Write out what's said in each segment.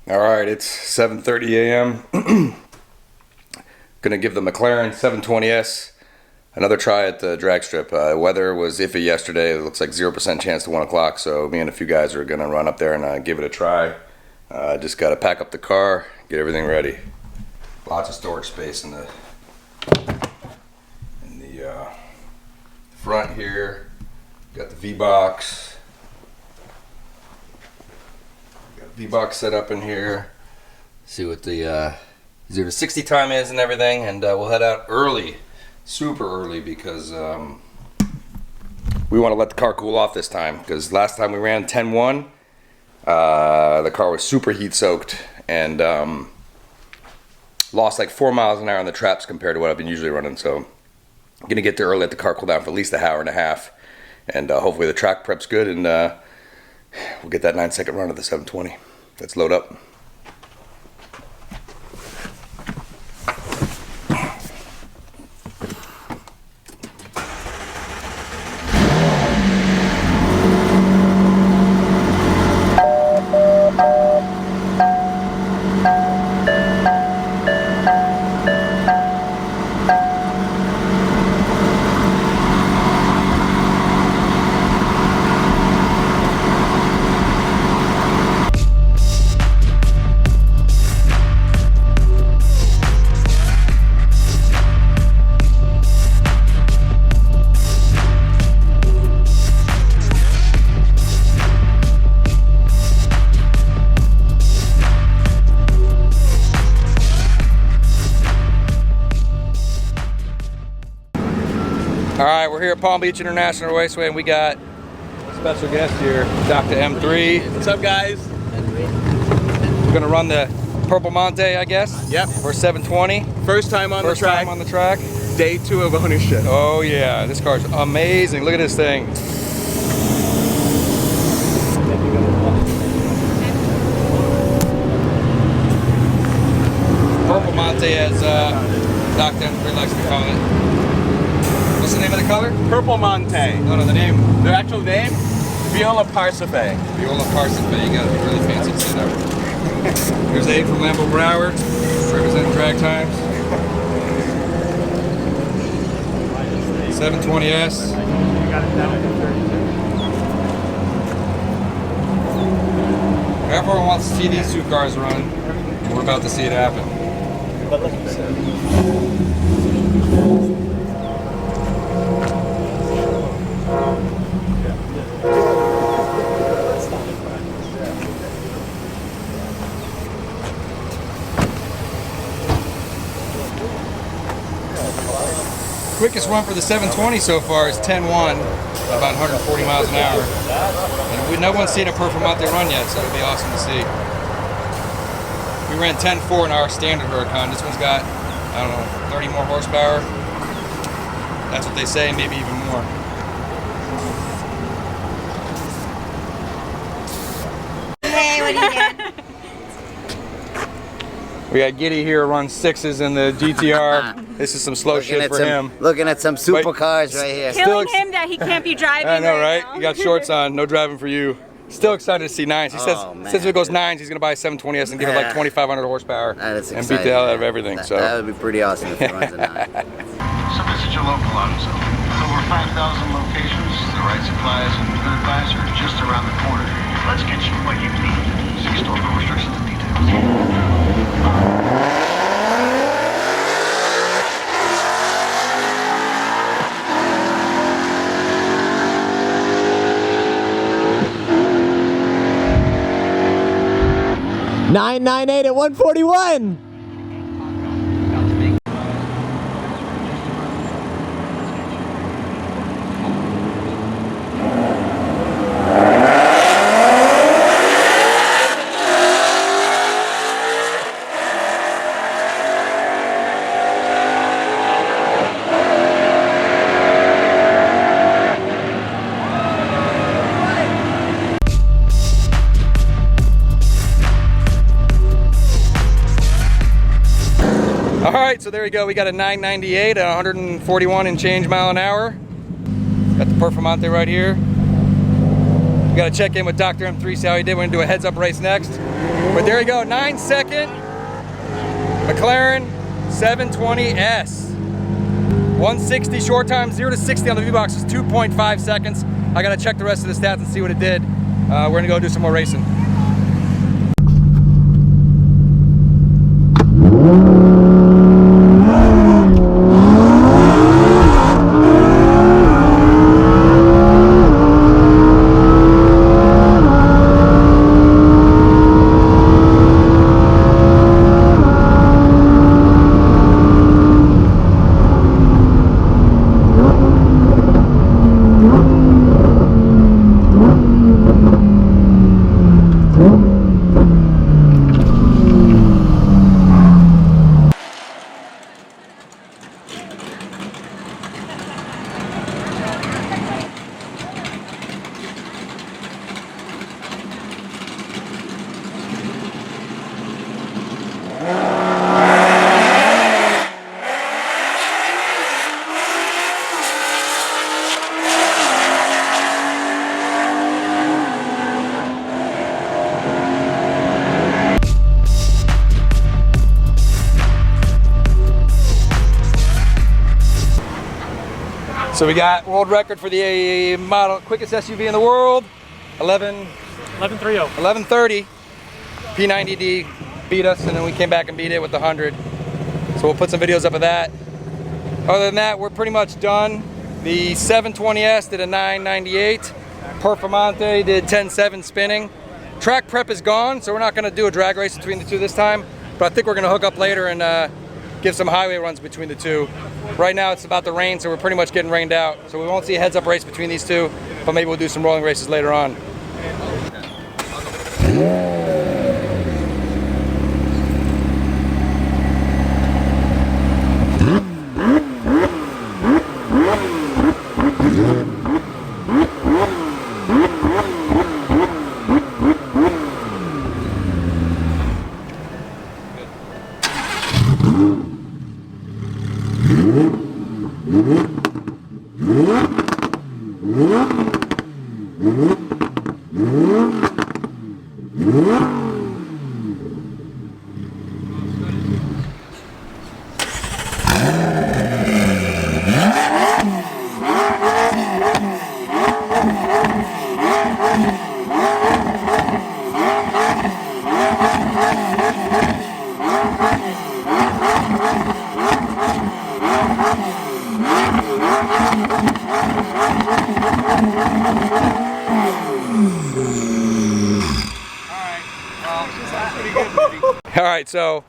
Alright, it's 7:30 a.m. Gonna give the McLaren 720S another try at the drag strip. Weather was iffy yesterday. It looks like 0% chance to 1 o'clock, so me and a few guys are gonna run up there and give it a try. Just gotta pack up the car, get everything ready. Lots of storage space in the front here. Got the V-Box. V-Box set up in here. See what the 0 to 60 time is and everything, and we'll head out early, super early, because we want to let the car cool off this time, because last time we ran 10-1, the car was super heat soaked and lost like 4 miles an hour on the traps compared to what I've been usually running. So I'm gonna get there early, let the car cool down for at least an hour and a half, and hopefully the track prep's good, and we'll get that 9-second run of the 720. Let's load up. Alright, we're here at Palm Beach International Raceway, and we got a special guest here, Dr. M3. What's up, guys? We're gonna run the Purple Monte, I guess? Yep. For 720. First time on the track. First time on the track. Day 2 of ownership. Oh yeah, this car's amazing. Look at this thing. Purple Monte, as Dr. M3 likes to call it. What's the name of the color? Purple Monte. No, the name. Their actual name? Viola Parsife. Viola Parsife. You gotta be really fancy to say that. Here's Abe from Lambo Broward, representing drag times. 720S. Everyone wants to see these two cars run. We're about to see it happen. Quickest run for the 720 so far is 10-1, about 140 miles an hour. And no one's seen a Performate run yet, so it'll be awesome to see. We ran 10-4 in our standard Huracan. This one's got, I don't know, 30 more horsepower. That's what they say, maybe even more. Hey, what are you doing? We got Giddy here, runs 6s in the GTR. This is some slow shit for him. Looking at some supercars right here. Killing him that he can't be driving. I know, right? now. You got shorts on, no driving for you. Still excited to see 9's. He says if it goes 9's, he's gonna buy a 720S and give it like 2,500 horsepower and beat the hell out of everything. That would be pretty awesome if he runs a 9. So visit your local AutoZone. With over 5,000 locations, the right supplies and good advice are just around the corner. Let's get you what you need. See store for restrictions and details. 998 at 141. Alright, so there we go. We got a 998 at 141 and change mile an hour. Got the Performate right here. We got to check in with Dr. M3, see how he did. We're going to do a heads-up race next. But there you go, 9-second McLaren 720S. 160 short time, 0 to 60 on the V-Box is 2.5 seconds. I got to check the rest of the stats and see what it did. We're going to go do some more racing. So we got world record for the model quickest SUV in the world, 1130. P90D beat us, and then we came back and beat it with the 100. So we'll put some videos up of that. Other than that, we're pretty much done. The 720S did a 998. Performate did 10.7 spinning. Track prep is gone, so we're not going to do a drag race between the two this time. But I think we're going to hook up later and give some highway runs between the two. Right now it's about to rain, so we're pretty much getting rained out. So we won't see a heads-up race between these two, but maybe we'll do some rolling races later on. All right, so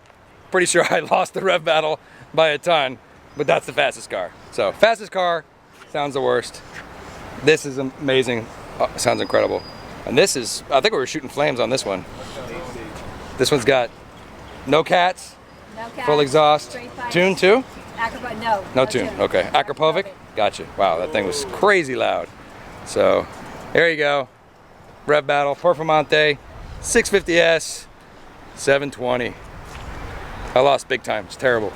pretty sure I lost the rev battle by a ton, but that's the fastest car. So fastest car sounds the worst. This is amazing. Oh, sounds incredible. And this is, I think we were shooting flames on this one. This one's got no cats, full exhaust. Tune too? No tune. Okay. Akrapovic? Gotcha. Wow, that thing was crazy loud. So there you go. Rev battle, Performate, 650S, 720. I lost big time. It's terrible.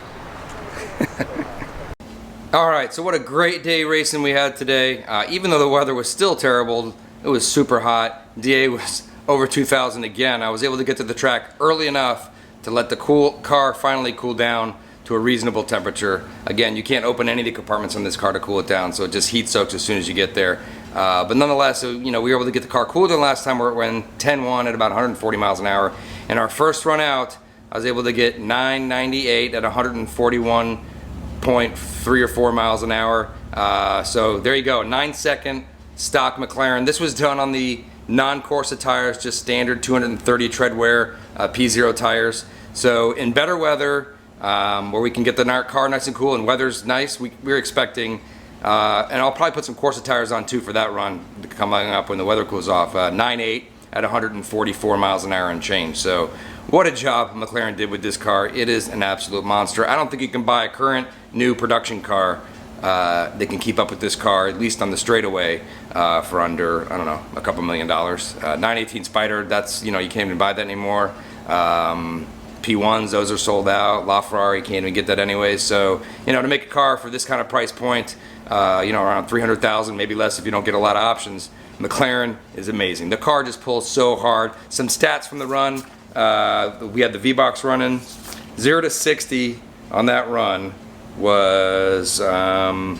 All right, so what a great day racing we had today. Even though the weather was still terrible, it was super hot. DA was over 2,000 again. I was able to get to the track early enough to let the car finally cool down to a reasonable temperature. Again, you can't open any of the compartments on this car to cool it down, so it just heat soaks as soon as you get there. But nonetheless, you know, we were able to get the car cooler than last time. We went 10-1 at about 140 miles an hour. And our first run out, I was able to get 998 at 141.3 or 4 miles an hour. So there you go, 9-second stock McLaren. This was done on the non-Corsa tires, just standard 230 tread wear P0 tires. So in better weather, where we can get the car nice and cool and weather's nice, we're expecting, and I'll probably put some Corsa tires on too for that run coming up when the weather cools off, 9.8 at 144 miles an hour and change. So what a job McLaren did with this car. It is an absolute monster. I don't think you can buy a current new production car that can keep up with this car, at least on the straightaway, for under, I don't know, a couple $1 million. 918 Spider, that's, you know, you can't even buy that anymore. P1s, those are sold out. LaFerrari, can't even get that anyway. So, you know, to make a car for this kind of price point, you know, around 300,000, maybe less if you don't get a lot of options, McLaren is amazing. The car just pulls so hard. Some stats from the run. We had the V-Box running. 0 to 60 on that run was, on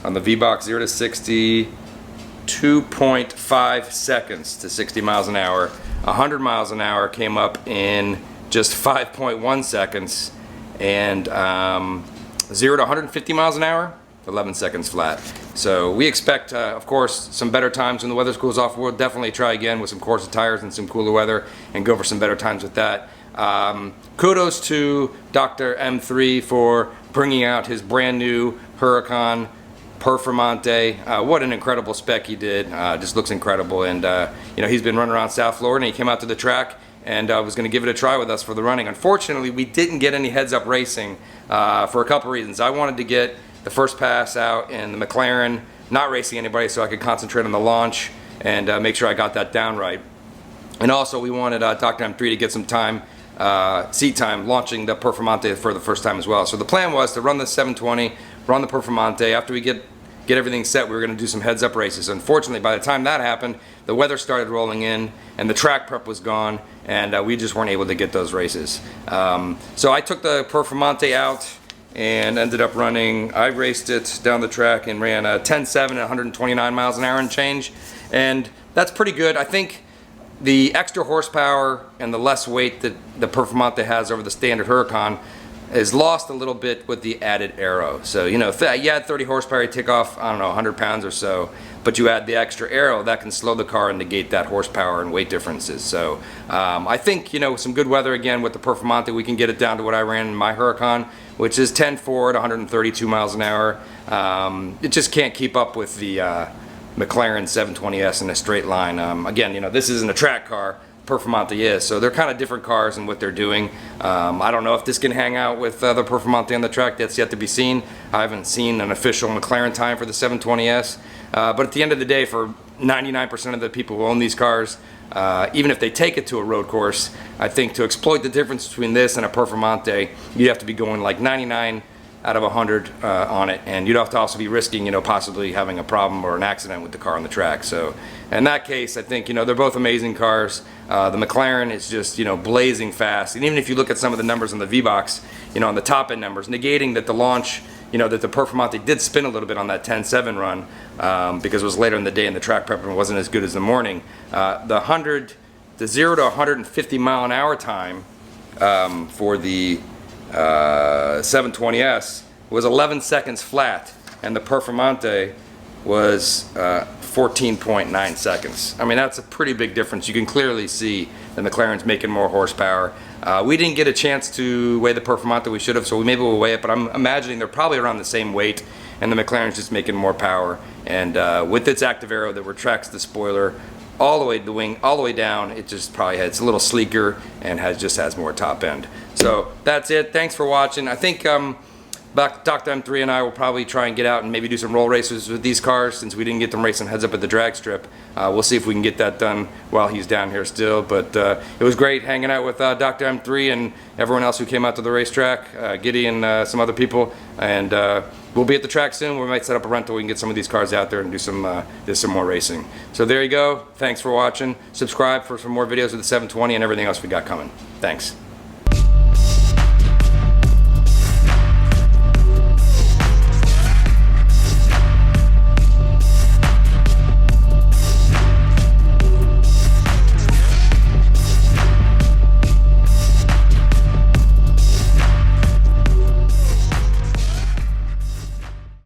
the V-Box, 0 to 60, 2.5 seconds to 60 miles an hour. 100 miles an hour came up in just 5.1 seconds. And 0 to 150 miles an hour, 11 seconds flat. So we expect, of course, some better times when the weather cools off. We'll definitely try again with some Corsa tires and some cooler weather and go for some better times with that. Kudos to Dr. M3 for bringing out his brand new Huracan Performate. What an incredible spec he did. Just looks incredible. And you know, he's been running around South Florida, and he came out to the track and was going to give it a try with us for the running. Unfortunately, we didn't get any heads-up racing for a couple reasons. I wanted to get the first pass out in the McLaren, not racing anybody, so I could concentrate on the launch and make sure I got that down right. And also, we wanted Dr. M3 to get some time, seat time, launching the Performate for the first time as well. So the plan was to run the 720, run the Performate. After we get everything set, we were going to do some heads-up races. Unfortunately, by the time that happened, the weather started rolling in, and the track prep was gone, and we just weren't able to get those races. So I took the Performate out and ended up running. I raced it down the track and ran a 10.7 at 129 miles an hour and change, and that's pretty good. I think the extra horsepower and the less weight that the Performate has over the standard Huracan is lost a little bit with the added aero. So, you know, if you add 30 horsepower, you take off, I don't know, 100 pounds or so, but you add the extra aero, that can slow the car and negate that horsepower and weight differences. So I think, you know, with some good weather again with the Performate, we can get it down to what I ran in my Huracan, which is 10.4 at 132 miles an hour. It just can't keep up with the McLaren 720S in a straight line. Again, you know, this isn't a track car. Performate is, so they're kind of different cars in what they're doing. I don't know if this can hang out with the Performate on the track. That's yet to be seen. I haven't seen an official McLaren time for the 720S, but at the end of the day, for 99% of the people who own these cars, even if they take it to a road course, I think to exploit the difference between this and a Performate, you have to be going like 99 out of 100 on it, and you'd have to also be risking, you know, possibly having a problem or an accident with the car on the track. So in that case, I think, you know, they're both amazing cars. The McLaren is just, you know, blazing fast, and even if you look at some of the numbers on the V-Box, you know, on the top end numbers, negating that the launch, you know, that the Performate did spin a little bit on that 10.7 run because it was later in the day and the track prep wasn't as good as the morning. The 0 to 150 mile an hour time for the 720S was 11 seconds flat, and the Performate was 14.9 seconds. I mean, that's a pretty big difference. You can clearly see the McLaren's making more horsepower. We didn't get a chance to weigh the Performate, we should have, so maybe we'll weigh it, but I'm imagining they're probably around the same weight, and the McLaren's just making more power. And with its active aero that retracts the spoiler all the way to the wing, all the way down, it just probably it's a little sleeker and just has more top end. So that's it. Thanks for watching. I think Dr. M3 and I will probably try and get out and maybe do some roll races with these cars since we didn't get them racing heads up at the drag strip. We'll see if we can get that done while he's down here still. But it was great hanging out with Dr. M3 and everyone else who came out to the racetrack, Giddy and some other people. And we'll be at the track soon. We might set up a rental. We can get some of these cars out there and do some more racing. So there you go. Thanks for watching. Subscribe for some more videos of the 720 and everything else we got coming. Thanks.